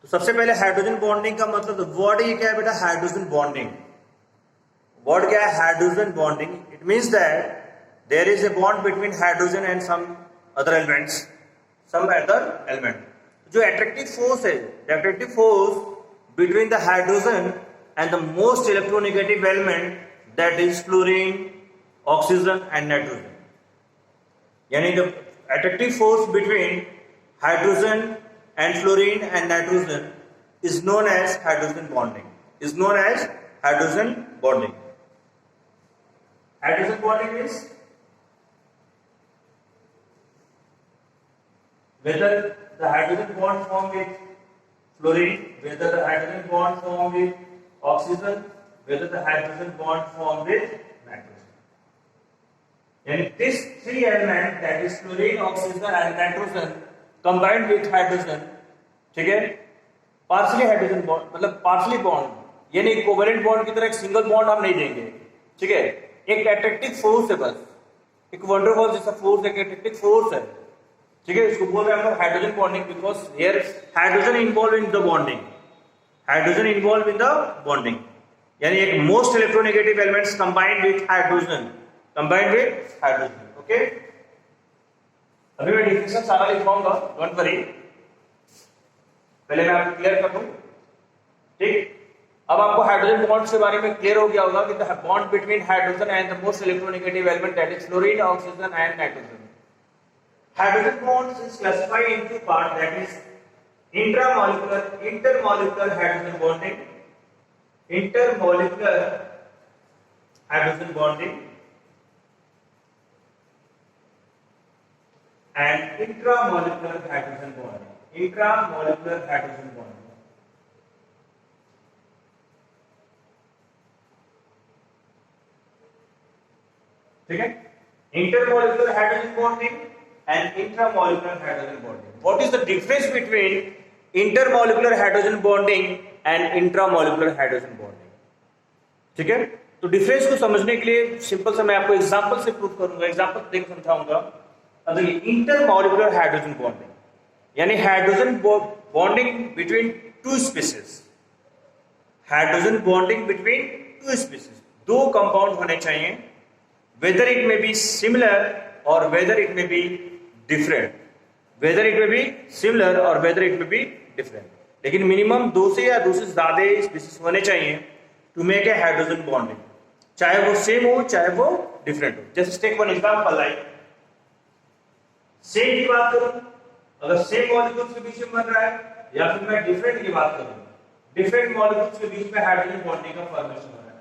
तो सबसे पहले हाइड्रोजन बॉन्डिंग का मतलब वर्ड ये क्या है बेटा, हाइड्रोजन बॉन्डिंग। वर्ड क्या है, hydrogen bonding. It means that there is a bond between hydrogen and some other elements, some other element. जो अट्रैक्टिव फोर्स है, the attractive force between the hydrogen and the most electronegative element, that is fluorine, oxygen and nitrogen. यानी the attractive force between hydrogen and fluorine and nitrogen is known as hydrogen bonding. Is known as hydrogen bonding. Hydrogen bonding is whether the hydrogen bond formed with fluorine, whether the hydrogen bond formed with oxygen, whether the hydrogen bond formed with nitrogen. And this three element, that is fluorine, oxygen and nitrogen, combined with hydrogen, ठीक है, partially hydrogen bond मतलब partially bond, यानी covalent bond की तरह एक single bond हम नहीं देंगे, ठीक है, एक अट्रैक्टिव फोर्स है, बस एक वंडरवॉल जैसा फोर्स, एक अट्रैक्टिव फोर्स है, ठीक है। इसको बोल रहे हैं हम लोग hydrogen bonding, because here hydrogen involve in the bonding, hydrogen involve in the bonding, यानी एक most electronegative elements combined with hydrogen, combined with hydrogen. Okay, अभी मैं डिफिनेशन सारा लिखवाऊंगा, डोंट वरी, पहले मैं आपको क्लियर कर दूं, ठीक। अब आपको हाइड्रोजन बॉन्ड के बारे में क्लियर हो गया होगा कि the bond between hydrogen and the most electronegative element, that is fluorine, oxygen and nitrogen. Hydrogen bonds is classified into part, that is intramolecular, intermolecular hydrogen bonding, intermolecular hydrogen bonding and intramolecular hydrogen bonding, intramolecular hydrogen bonding, ठीक है, intermolecular hydrogen bonding and intramolecular hydrogen bonding. What is the difference between intermolecular hydrogen bonding and intramolecular hydrogen bonding? ठीक है, तो difference को समझने के लिए simple सा मैं आपको एग्जांपल से प्रूव करूंगा, एग्जांपल देख समझाऊंगा। अब देखिए, इंटरमॉलिक्यूलर हाइड्रोजन बॉन्डिंग यानी hydrogen bonding between two species, hydrogen bonding between two species, दो कंपाउंड होने चाहिए, whether it may be similar और whether it may be different, whether it may be similar और whether it may be different, लेकिन minimum दो से या दो से ज्यादा स्पीसीज होने चाहिए to make a hydrogen bonding, चाहे वो सेम हो चाहे वो डिफरेंट हो। जैसे take one example, like same की बात करूं, अगर सेम मॉलिक्यूल्स के बीच में बन रहा है, या फिर मैं डिफरेंट की बात करूं, डिफरेंट मॉलिक्यूल्स के बीच में हाइड्रोजन बॉन्डिंग का फॉर्मेशन हो रहा है।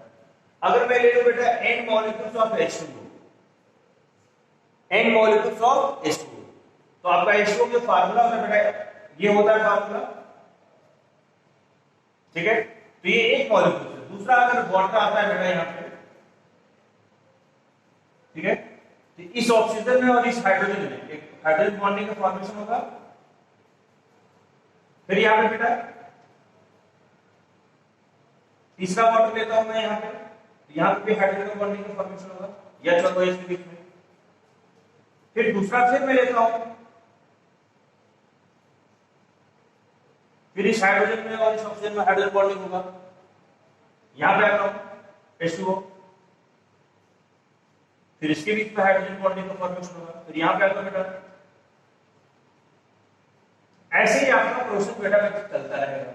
अगर मैं ले लूं बेटा n molecules of H2O, n molecules of H2O, तो आपका H2O के फार्मूला में बेटा ये होता है फार्मूला, ठीक है। तो ये एक मॉलिक्यूल है, दूसरा अगर वाटर आता है बेटा यहां पे, ठीक है, तो इस ऑक्सीजन में और इस हाइड्रोजन में एक हाइड्रोजन बॉन्डिंग का फॉर्मेशन होगा। फिर यहां पे बेटा तीसरा वाटर लेता हूं मैं यहां पे, यहां पे भी हाइड्रोजन बॉन्डिंग का फॉर्मेशन होगा, या चलो इसके बीच में। फिर दूसरा फिर मैं लेता हूं, फिर इस हाइड्रोजन में और इस ऑक्सीजन में हाइड्रोजन बॉन्डिंग होगा, यहां पे आता हूं H2O, फिर इसके बीच में हाइड्रोजन बॉन्डिंग का फॉर्मेशन होगा, फिर यहां पे आता हूं बेटा। ऐसे ही आपका प्रोसेस बेटा चलता रहेगा,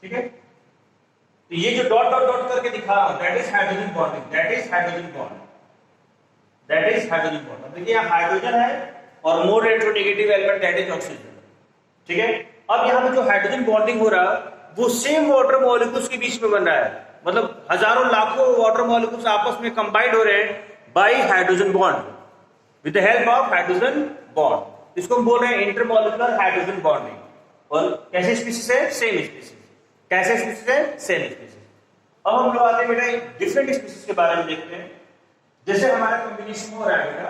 ठीक है। तो ये जो डॉट डॉट डॉट करके दिखा रहा हूं, that is hydrogen bonding, that is hydrogen bond, that is hydrogen bond. अब देखिए यहां हाइड्रोजन है और more electronegative element that is oxygen, ठीक है। अब यहां पे जो हाइड्रोजन बॉन्डिंग हो रहा है वो सेम वाटर मॉलिक्यूल्स के बीच में बन रहा है, मतलब हजारों लाखों वाटर मॉलिक्यूल्स आपस में कंबाइंड हो रहे हैं bye hydrogen bond, with the help of hydrogen bond. इसको हम बोल रहे हैं इंटरमॉलिक्यूलर हाइड्रोजन बॉन्डिंग। और कैसे स्पीसीज है, सेम स्पीसीज, कैसे स्पीसीज है, सेम स्पीसीज। अब हम लोग आते हैं बेटा डिफरेंट स्पीसीज के बारे में देखते हैं। जैसे हमारा कॉम्बिनेशन हो रहा है बेटा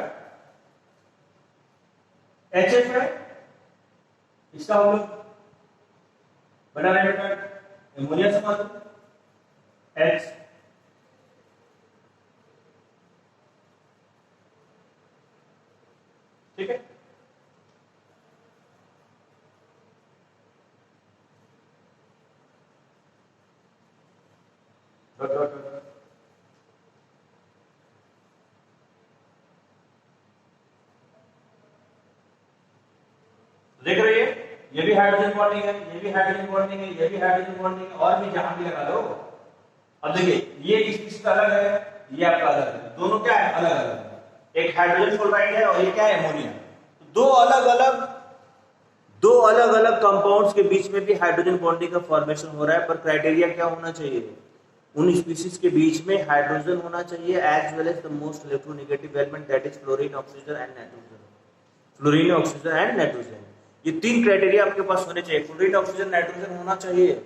HF है, इसका हम लोग बना रहे हैं बेटा एमोनिया से मालूम H, ठीक है। Dot dot dot. देख रही है, ये भी हाइड्रोजन बॉन्डिंग है, ये भी हाइड्रोजन बॉन्डिंग है, ये भी हाइड्रोजन बॉन्डिंग है, और भी जहां भी लगा लो। अब देखिए ये स्पीशीज का अलग है, ये आपका अलग है, दोनों क्या है अलग अलग। एक हाइड्रोजन फ्लोराइड है और ये क्या है अमोनिया। दो अलग अलग कंपाउंड्स के बीच में भी हाइड्रोजन बॉन्डिंग का फॉर्मेशन हो रहा है, पर क्राइटेरिया क्या होना चाहिए, उन स्पीशीज के बीच में हाइड्रोजन होना चाहिए as well as the most electronegative element that is fluorine, oxygen and nitrogen. Fluorine, oxygen and nitrogen, ये तीन क्राइटेरिया आपके पास होने चाहिए। फ्लोरीन, ऑक्सीजन, नाइट्रोजन होना चाहिए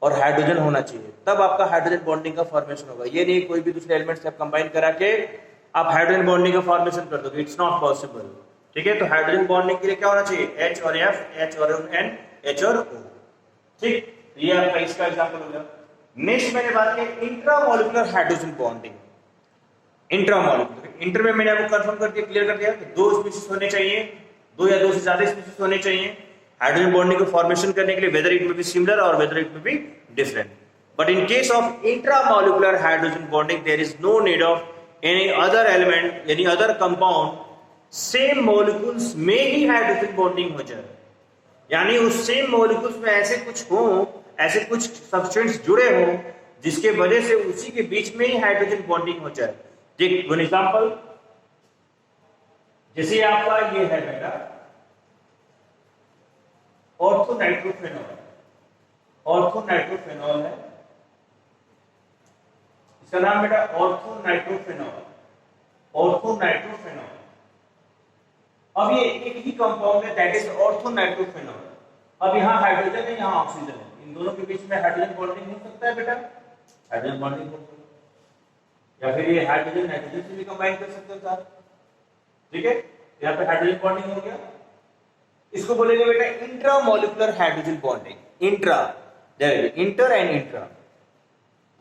और हाइड्रोजन होना चाहिए, तब आपका हाइड्रोजन बॉन्डिंग का फॉर्मेशन होगा। ये नहीं कोई भी दूसरे एलिमेंट से आप कंबाइन करा के आप हाइड्रोजन बॉन्डिंग का फॉर्मेशन कर दोगे, इट्स नॉट पॉसिबल। ठीक है, तो हाइड्रोजन बॉन्डिंग के लिए क्या होना चाहिए, H और F, H और N, H और O। ठीक, ये आपका इसका एग्जांपल हो गया। नेक्स्ट मैंने बात की intramolecular hydrogen bonding. Intramolecular, inter में मैंने आपको कंफर्म करके क्लियर कर दिया कि दो स्पीशीज होने चाहिए, दो या दो से ज्यादा स्पीशीज होने चाहिए हाइड्रोजन बॉन्डिंग को फॉर्मेशन करने के लिए, whether it may be similar और whether it may be different. But in case of intramolecular hydrogen bonding there is no need of any other element, any other compound, same molecules में ही hydrogen bonding हो जाए। यानी उस same molecules में ऐसे कुछ हो, ऐसे कुछ सब्सटेंस जुड़े हो जिसके वजह से उसी के बीच में ही हाइड्रोजन बॉन्डिंग हो जाए। देख वन एग्जांपल, जैसे आपका ये है बेटा ऑर्थोनाइट्रोफेनॉल, ऑर्थोनाइट्रोफेनॉल है, इसका नाम बेटा ऑर्थोनाइट्रोफेनॉल, ऑर्थोनाइट्रोफेनॉल। अब ये एक ही कंपाउंड है दैट इज ऑर्थोनाइट्रोफेनॉल। अब यहाँ हाइड्रोजन है, यहाँ ऑक्सीजन है, इन दोनों के बीच में हाइड्रोजन बॉन्डिंग हो सकता है बेटा, हाइड्रोजन बॉन्डिंग हो सकता है, या फिर ये हाइड्रोजन नाइट्रोजन से भी कंबाइन कर सकते हो साथ। ठीक है, यहाँ पे हाइड्रोजन बॉन्डिंग हो गया, इसको बोलेंगे बेटा intramolecular hydrogen bonding. Intra, inter and intra,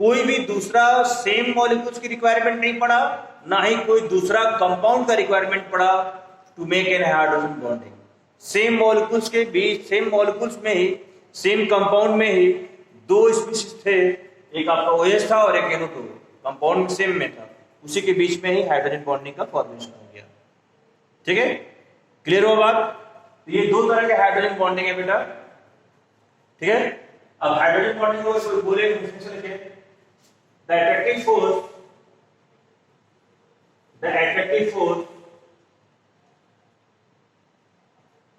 कोई भी दूसरा सेम मॉलिक्यूल्स की रिक्वायरमेंट नहीं पड़ा, ना ही कोई दूसरा कंपाउंड का रिक्वायरमेंट पड़ा to make an hydrogen bonding. Same molecules के बीच, सेम मॉलिक्यूल्स में ही, सेम कंपाउंड में ही दो स्पीशीज थे, एक आपका OH था और एक NO2, कंपाउंड सेम में था, उसी के बीच में ही हाइड्रोजन बॉन्डिंग का फॉर्मेशन हो गया। ठीक है, क्लियर हो बात। तो ये दो तरह के हाइड्रोजन बॉन्डिंग है बेटा। ठीक है, अब हाइड्रोजन बॉन्डिंग को कोई बोले the attractive force, the attractive force,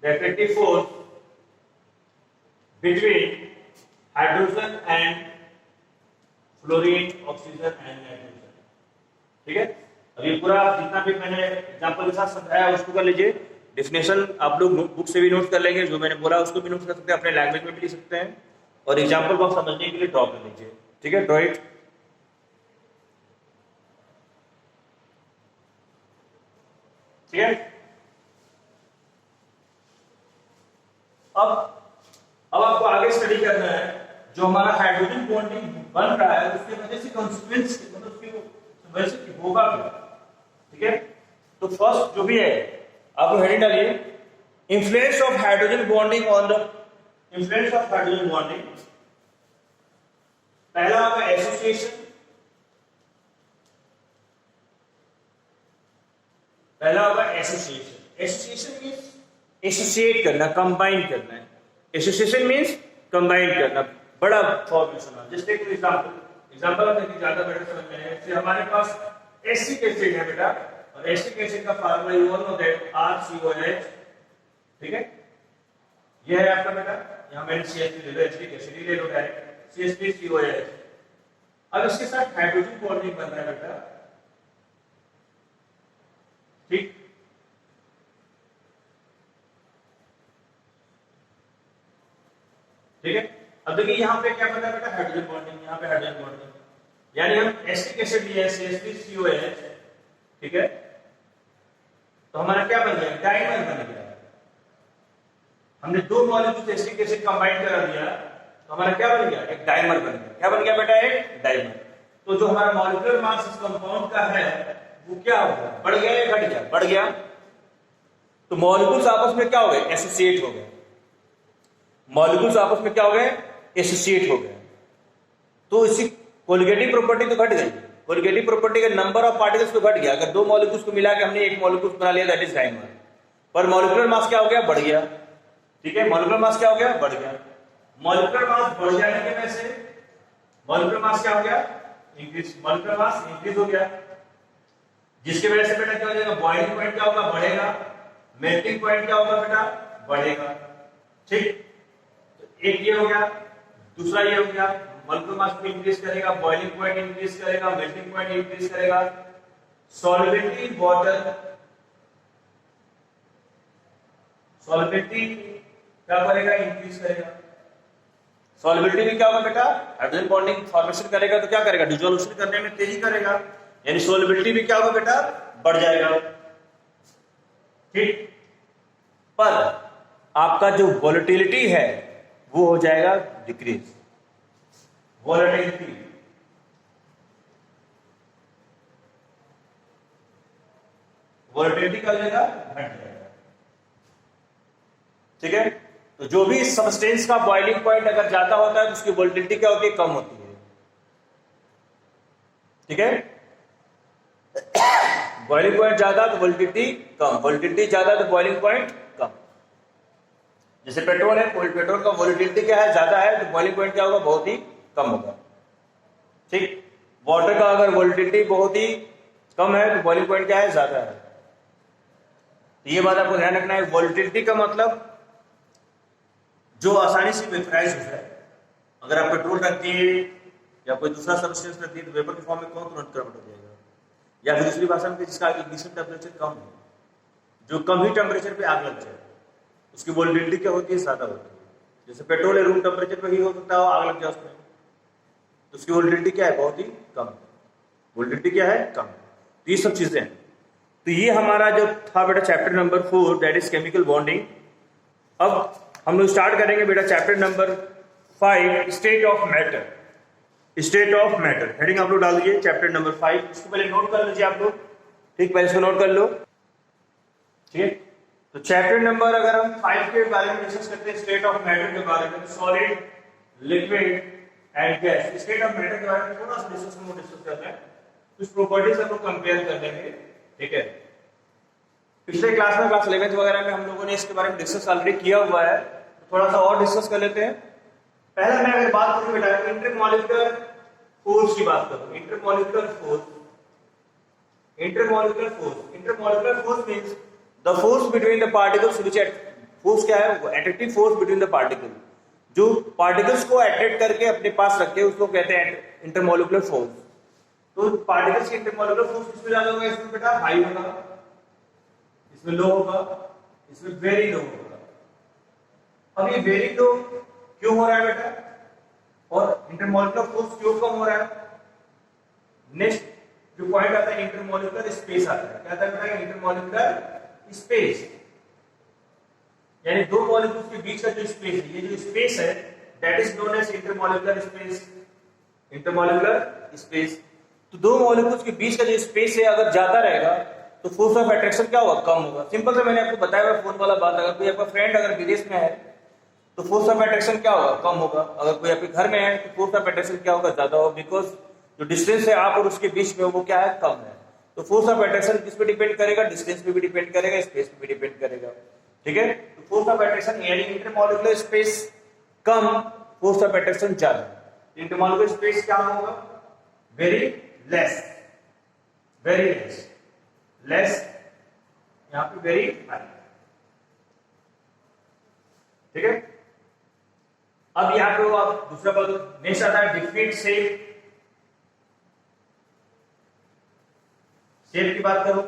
the attractive force between hydrogen and fluorine, oxygen and nitrogen. ठीक है, अब ये पूरा जितना भी मैंने एग्जांपल के साथ समझाया उसको कर लीजिए। डेफिनेशन आप लोग बुक से भी नोट कर लेंगे, जो मैंने बोला उसको भी नोट कर सकते हैं, अपने लैंग्वेज में भी लिख सकते हैं, और एग्जांपल को आप समझने के लिए ड्रॉ कर लीजिए। ठीक है, ड्रॉ इट। ठीक है, अब आपको आगे स्टडी करना है, जो हमारा हाइड्रोजन बॉन्डिंग बन रहा है उसके वजह से कॉन्सिक्वेंस, मतलब उसकी वजह से होगा क्या। ठीक है, तो फर्स्ट जो भी है आपको हेडिंग डालिए, influence of hydrogen bonding on the, influence of hydrogen bonding. पहला होगा एसोसिएशन, पहला होगा एसोसिएशन। एसोसिएशन मींस एसोसिएट करना, कंबाइन करना है। एसोसिएशन मींस कंबाइन करना, बड़ा फॉर्मेशन है। जैसे एक एग्जांपल आप देखिए, ज्यादा बेटर समझ में आए। जैसे हमारे पास एसिटिक एसिड है बेटा, और एसिटिक एसिड का formula you all know that RCOH। ठीक है, ये है आपका बेटा, यहां मैंने CH3 ले लो, एसिटिक एसिड ले लो डायरेक्ट, CH3COH। अब इसके साथ हाइड्रोजन बॉन्डिंग बन रहा है बेटा। ठीक, ठीक है, अब देखिए यहां पे क्या बन रहा है बेटा, हाइड्रोजन बॉन्डिंग, यहां पे हाइड्रोजन बॉन्डिंग, यानी हम एसिटिक एसिड लिए CH3COH। ठीक है, तो हमारा क्या बन गया, डाइमर बन गया। हमने दो मॉलिक्यूल एसिटिक एसिड कंबाइन करा दिया, तो हमारा क्या बन गया, एक डाइमर बन गया। क्या बन गया बेटा, एक डाइमर। तो जो हमारा मॉलिक्यूलर मास इस कंपाउंड का है वो क्या हो गया, बढ़ गया या घट गया, बढ़ गया। तो मॉलिक्यूल्स आपस में क्या हो गए, एसोसिएट हो गए। मॉलिक्यूल्स आपस में क्या हो गए, एसोसिएट हो गए। तो इसी कोलिगेटिव प्रॉपर्टी तो घट गई, कोलिगेटिव प्रॉपर्टी का नंबर ऑफ पार्टिकल्स तो घट गया। अगर दो मॉलिक्यूल्स को मिला के हमने एक मॉलिक्यूल बना लिया दैट इज डाइमर, पर मॉलिक्यूलर मास क्या हो गया, बढ़ गया। ठीक है, मॉलिक्यूलर मास क्या हो गया, बढ़ गया। मॉलिक्यूलर मास बढ़ जाने की वजह से मॉलिक्यूलर मास क्या हो गया, इंक्रीज, मॉलिक्यूलर मास इंक्रीज हो गया, जिसकी वजह से बेटा क्या हो जाएगा, बॉइलिंग पॉइंट क्या होगा, बढ़ेगा, मेल्टिंग पॉइंट क्या होगा बेटा, बढ़ेगा। ठीक, तो एक ये हो गया, दूसरा ये हो गया, मॉलिक्यूलर मास को इंक्रीज करेगा, बॉइलिंग पॉइंट इंक्रीज करेगा, मेल्टिंग पॉइंट इंक्रीज करेगा। सॉल्युबिलिटी वाटर, सॉल्युबिलिटी क्या करेगा, इंक्रीज करेगा। सॉल्युबिलिटी में क्या होगा बेटा, हाइड्रोजन बॉन्डिंग फॉर्मेशन करेगा तो क्या करेगा, डिसोल्यूशन करने में तेजी करेगा, यानी सॉल्युबिलिटी भी क्या होगा बेटा, बढ़ जाएगा। ठीक, पर आपका जो वोलेटिलिटी है वो हो जाएगा डिक्रीज। वोलेटिलिटी, वोलेटिलिटी क्या हो जाएगा, घट जाएगा। ठीक है, तो जो भी सबस्टेंस का बॉइलिंग पॉइंट अगर ज्यादा होता है तो उसकी वोलेटिलिटी क्या होती है, कम होती है। ठीक है, बॉइलिंग पॉइंट ज्यादा तो वोलेटिलिटी कम, वोलेटिलिटी ज्यादा तो बॉइलिंग पॉइंट कम। जैसे पेट्रोल है, पेट्रोल का वोलेटिलिटी क्या है, ज्यादा है तो बॉइलिंग पॉइंट क्या होगा, बहुत ही कम होगा। ठीक, वाटर का अगर वोलेटिलिटी बहुत ही कम है तो बॉइलिंग पॉइंट क्या है, ज्यादा है। तो ये बात आपको ध्यान रखना है, वोलेटिलिटी का मतलब जो आसानी से वेपराइज हो जाए। अगर आप पेट्रोल रख दिए या कोई दूसरा सब्सटेंस रख दिए तो वेपर के फॉर्म में कौन तुरंत कन्वर्ट हो जाएगा, या फिर दूसरी भाषा में जिसका इग्निशन टेम्परेचर कम है, जो कम ही टेम्परेचर पे आग लग जाए उसकी वोलेटिलिटी क्या होती है, ज्यादा होती है। जैसे पेट्रोल है, रूम टेम्परेचर पे ही हो सकता है आग लग जाए उसमें, तो उसकी वोलेटिलिटी क्या है, बहुत ही कम है। वोलेटिलिटी क्या है, कम। तो ये सब चीजें हैं। तो ये हमारा जो था बेटा chapter number 4 that is chemical bonding. अब हम लोग स्टार्ट करेंगे बेटा chapter number 5 state of matter. State of matter heading आप लोग डाल दीजिए चैप्टर नंबर 5। इसको पहले नोट कर लीजिए आप लोग, ठीक, पहले इसको नोट कर लो। ठीक है, तो चैप्टर नंबर अगर हम 5 के बारे में डिस्कस करते हैं, स्टेट ऑफ मैटर के बारे में, solid, liquid and gas. State of matter के बारे में थोड़ा सा डिस्कस करते हैं, कुछ प्रॉपर्टीज हम लोग कंपेयर कर लेंगे। ठीक है, पिछले क्लास में क्लास 11th वगैरह में हम लोगों ने इसके बारे में डिस्कस ऑलरेडी किया हुआ है, थोड़ा सा और डिस्कस कर लेते हैं। पहले मैं अगर बात करूं बेटा इंटरमॉलिक्यूलर फोर्स की बात करूं, intermolecular force, intermolecular force, intermolecular force means the force between the particles which force क्या है, attractive force between the particle, जो पार्टिकल्स को अट्रैक्ट करके अपने पास रखे उसको कहते हैं इंटरमॉलिक्यूलर फोर्स। तो पार्टिकल्स की इंटरमॉलिक्यूलर फोर्स किसमें ज्यादा होगा, इसमें बेटा हाई होगा, इसमें लो होगा, इसमें वेरी लो होगा। अब ये वेरी लो क्यों हो रहा है बेटा, और इंटरमॉलिक्यूलर फोर्स क्यों कम हो रहा है? नेक्स्ट जो पॉइंट आता है इंटरमॉलिक्यूलर स्पेस आता है। क्या आता है बेटा, इंटरमॉलिक्यूलर स्पेस, यानी दो मॉलिक्यूल्स के बीच का जो स्पेस है, ये जो स्पेस है that is known as intermolecular space. Intermolecular space, तो दो मॉलिक्यूल्स के बीच का जो स्पेस है अगर ज्यादा रहेगा तो फोर्स ऑफ अट्रैक्शन क्या होगा, कम होगा। सिंपल से मैंने आपको बताया हुआ फोन वाला बात, अगर कोई आपका फ्रेंड अगर विदेश में है तो फोर्स ऑफ अट्रैक्शन क्या होगा, कम होगा। अगर कोई आपके घर में है तो फोर्स ऑफ अट्रैक्शन क्या होगा, ज्यादा होगा, बिकॉज जो डिस्टेंस है आप और उसके बीच में वो क्या है, कम है। तो फोर्स ऑफ अट्रैक्शन किस पे डिपेंड करेगा, डिस्टेंस पे भी डिपेंड करेगा, स्पेस पे भी डिपेंड करेगा। ठीक है, तो फोर्स ऑफ अट्रैक्शन यानी intermolecular space come, force of attraction ज्यादा। इंटरमॉलिक्यूलर स्पेस क्या होगा, very less, very less, less यहां पे वेरी हाई। ठीक है, अब यहां पे आप दूसरा बात नेक्स्ट आता है डिफरेंट शेप। शेप की बात करो,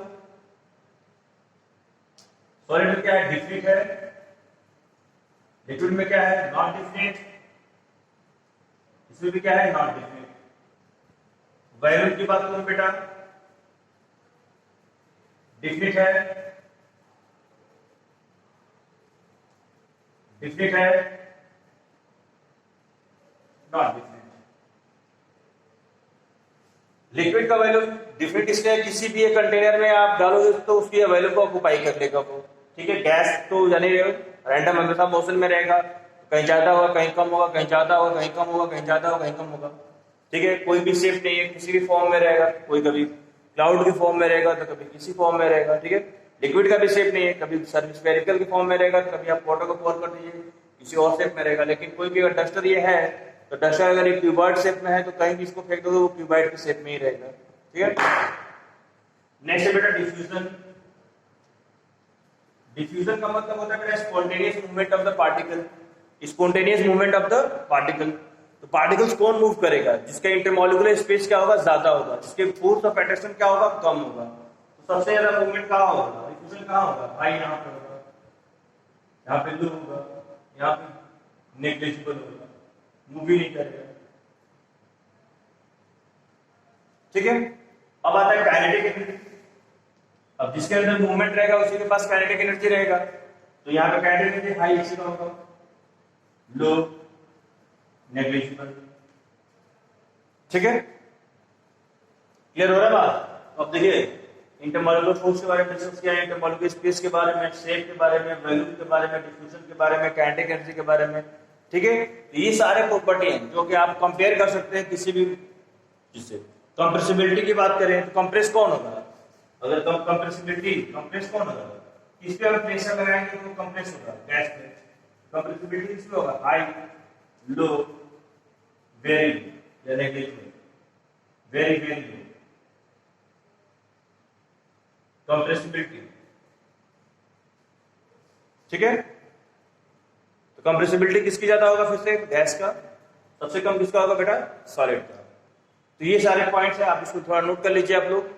सॉलिड में क्या है, डिफरेंट है, लिक्विड में क्या है, नॉट डिफरेंट, इसमें भी क्या है, नॉट डिफरेंट। वैल्यूम की बात करो बेटा, डिफरेंट है, डिफरेंट है, नॉट डिफरेंट। लिक्विड का वैल्यू डिफरेंट इसलिए किसी भी एक कंटेनर में आप डालोगे तो उसकी वैल्यू को ऑक्यूपाई कर लेगा वो। ठीक है, गैस तो यानी रैंडम हमेशा मोशन में रहेगा, कहीं ज्यादा होगा कहीं कम होगा, कहीं ज्यादा होगा कहीं कम होगा, कहीं ज्यादा होगा कहीं कम होगा। ठीक है, कोई भी शेप नहीं है, किसी भी फॉर्म में रहेगा, कोई कभी क्लाउड के फॉर्म में रहेगा तो कभी किसी फॉर्म में रहेगा, ठीक है। लिक्विड का भी शेप नहीं है, कभी स्फेरिकल के फॉर्म में रहेगा तो कभी आप वाटर को पोर कर दीजिए किसी और शेप में रहेगा। लेकिन कोई भी अगर डस्टर ये है तो डस्टर अगर ये क्यूबॉइड शेप में है तो कहीं भी इसको फेंक दोगे वो क्यूबॉइड के शेप में ही रहेगा, ठीक है। नेक्स्ट है बेटा डिफ्यूजन। डिफ्यूजन का मतलब होता है बेटा spontaneous movement of the particle. Spontaneous movement of the particle. तो पार्टिकल्स कौन मूव करेगा? जिसका इंटरमॉलिक्यूलर स्पेस क्या होगा? ज्यादा होगा, जिसके फोर्स ऑफ अट्रैक्शन क्या होगा? कम होगा। तो सबसे ज्यादा मूवमेंट कहाँ होगा? डिफ्यूजन कहाँ होगा भाई? यहाँ पे होगा, यहाँ पे लो होगा, यहाँ पे नेग्लिजिबल होगा, मूव ही नहीं करेगा, ठीक है। अब आता है काइनेटिक एनर्जी। अब जिसके अंदर मूवमेंट रहेगा उसी के पास काइनेटिक एनर्जी रहेगा। तो यहाँ पे काइनेटिक एनर्जी हाई इसी का होगा, लो, नेग्लिजिबल, ठीक है, क्लियर हो रहा है बात? अब देखिए इंटरमॉलिक्यूलर फोर्स के बारे में डिस्कस किया, इंटरमॉलिक्यूलर स्पेस के बारे में, शेप के बारे में, वॉल्यूम के बारे में, डिफ्यूजन के बारे में, काइनेटिक एनर्जी के बारे में, ठीक है। तो ये सारे प्रॉपर्टी हैं जो कि आप कंपेयर कर सकते हैं किसी भी जिससे। कंप्रेसिबिलिटी की बात करें तो कंप्रेस कौन होगा? अगर कंप्रेसिबिलिटी, कंप्रेस कौन होगा? किस पे हम प्रेशर लगाएंगे तो कंप्रेस होगा? गैस पे। कंप्रेसिबिलिटी किस पे होगा? हाई, लो, वेरी लो या negligible, very very low. Compressibility, ठीक है। तो कंप्रेसिबिलिटी किसकी ज्यादा होगा? फिर से गैस का। सबसे कम किसका होगा बेटा? सॉलिड का। तो ये सारे पॉइंट्स है, आप इसको थोड़ा नोट कर लीजिए आप लोग।